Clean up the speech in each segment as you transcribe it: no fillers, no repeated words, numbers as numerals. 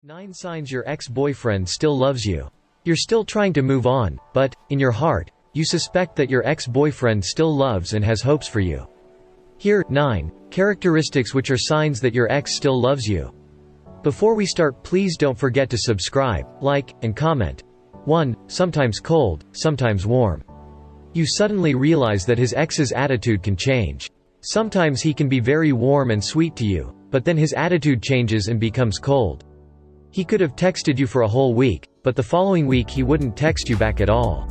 9 signs your ex-boyfriend still loves you. You're still trying to move on, but, in your heart, you suspect that your ex-boyfriend still loves and has hopes for you. Here, 9 characteristics which are signs that your ex still loves you. Before we start, please don't forget to subscribe, like, and comment. 1. Sometimes cold, sometimes warm. You suddenly realize that his ex's attitude can change. Sometimes he can be very warm and sweet to you, but then his attitude changes and becomes cold. He could have texted you for a whole week, but the following week he wouldn't text you back at all.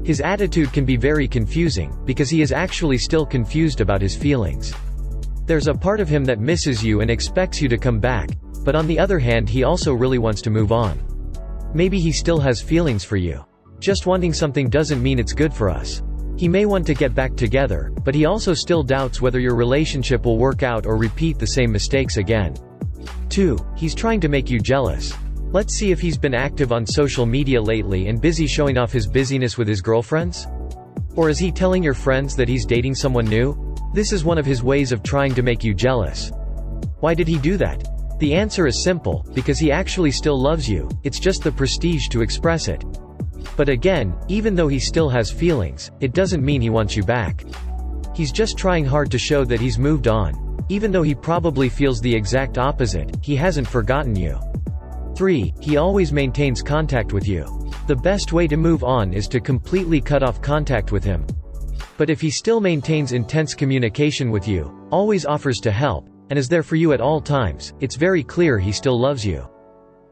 His attitude can be very confusing, because he is actually still confused about his feelings. There's a part of him that misses you and expects you to come back, but on the other hand he also really wants to move on. Maybe he still has feelings for you. Just wanting something doesn't mean it's good for us. He may want to get back together, but he also still doubts whether your relationship will work out or repeat the same mistakes again. 2. He's trying to make you jealous. Let's see if he's been active on social media lately and busy showing off his busyness with his girlfriends? Or is he telling your friends that he's dating someone new? This is one of his ways of trying to make you jealous. Why did he do that? The answer is simple, because he actually still loves you, it's just the prestige to express it. But again, even though he still has feelings, it doesn't mean he wants you back. He's just trying hard to show that he's moved on. Even though he probably feels the exact opposite, he hasn't forgotten you. 3. He always maintains contact with you. The best way to move on is to completely cut off contact with him. But if he still maintains intense communication with you, always offers to help, and is there for you at all times, it's very clear he still loves you.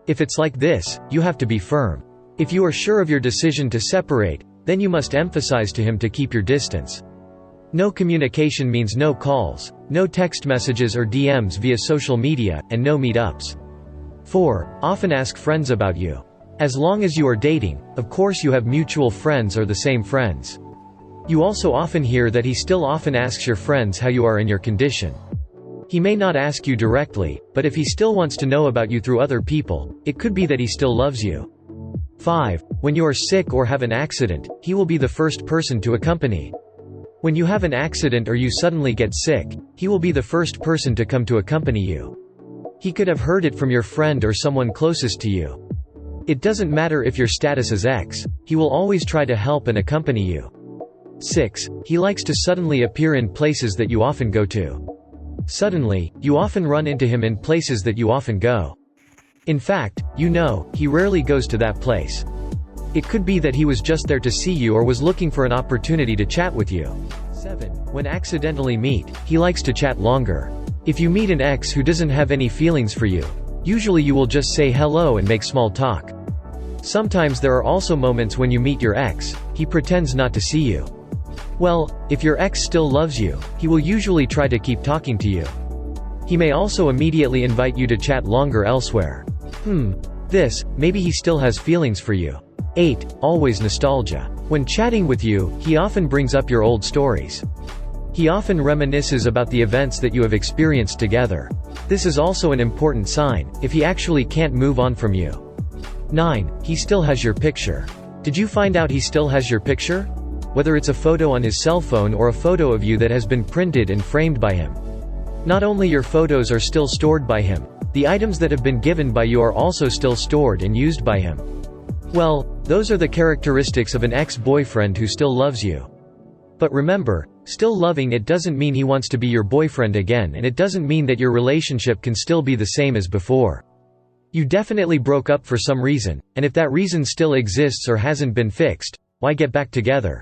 If it's like this, you have to be firm. If you are sure of your decision to separate, then you must emphasize to him to keep your distance. No communication means no calls, no text messages or DMs via social media, and no meetups. 4. Often ask friends about you. As long as you are dating, of course you have mutual friends or the same friends. You also often hear that he still often asks your friends how you are and your condition. He may not ask you directly, but if he still wants to know about you through other people, it could be that he still loves you. 5. When you are sick or have an accident, he will be the first person to accompany. When you have an accident or you suddenly get sick, he will be the first person to come to accompany you. He could have heard it from your friend or someone closest to you. It doesn't matter if your status is ex, he will always try to help and accompany you. 6. He likes to suddenly appear in places that you often go to. Suddenly, you often run into him in places that you often go. In fact, he rarely goes to that place. It could be that he was just there to see you or was looking for an opportunity to chat with you. 7. When accidentally meet, he likes to chat longer. If you meet an ex who doesn't have any feelings for you, usually you will just say hello and make small talk. Sometimes there are also moments when you meet your ex, he pretends not to see you. Well, if your ex still loves you, he will usually try to keep talking to you. He may also immediately invite you to chat longer elsewhere. Maybe he still has feelings for you. 8. Always nostalgia. When chatting with you, he often brings up your old stories. He often reminisces about the events that you have experienced together. This is also an important sign, if he actually can't move on from you. 9. He still has your picture. Did you find out he still has your picture? Whether it's a photo on his cell phone or a photo of you that has been printed and framed by him. Not only your photos are still stored by him, the items that have been given by you are also still stored and used by him. Well, those are the characteristics of an ex-boyfriend who still loves you. But remember, still loving it doesn't mean he wants to be your boyfriend again, and it doesn't mean that your relationship can still be the same as before. You definitely broke up for some reason, and if that reason still exists or hasn't been fixed, why get back together?